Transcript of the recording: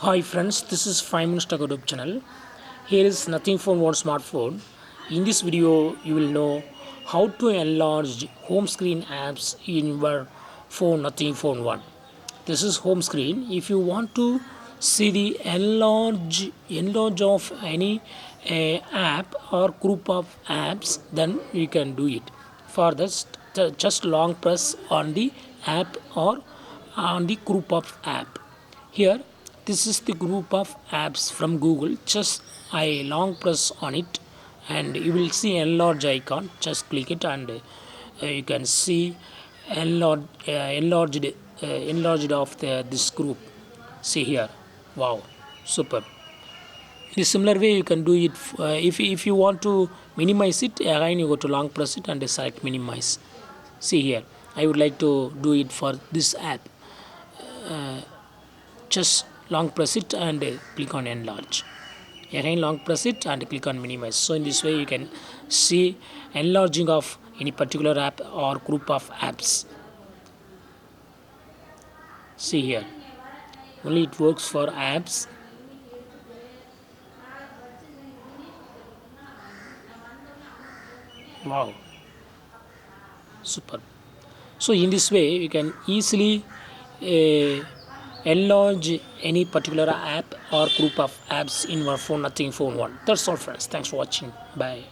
Hi friends, this is 5 Minutes Tech YouTube channel. Here is nothing for one smartphone. In this video, you will know how to enlarge home screen apps in your phone Nothing Phone 1. This is home screen. If you want to see the enlarge of any app or group of apps, then you can do it. For this, just long press on the app or on the group of app. Here, this is the group of apps from Google. Just I long press on it and you will see enlarge icon. Just click it and you can see enlarged of this group. See here. Wow, super. In a similar way, you can do it. If you want to minimize it, again you go to long press it and select minimize. See here. I would like to do it for this app. Just long press it and click on enlarge. Again long press it and click on minimize. So in this way you can see enlarging of any particular app or group of apps. See here, only it works for apps. Wow, super. So in this way you can easily enlarge any particular app or group of apps in your phone Nothing Phone 1. That's all friends, thanks for watching, bye.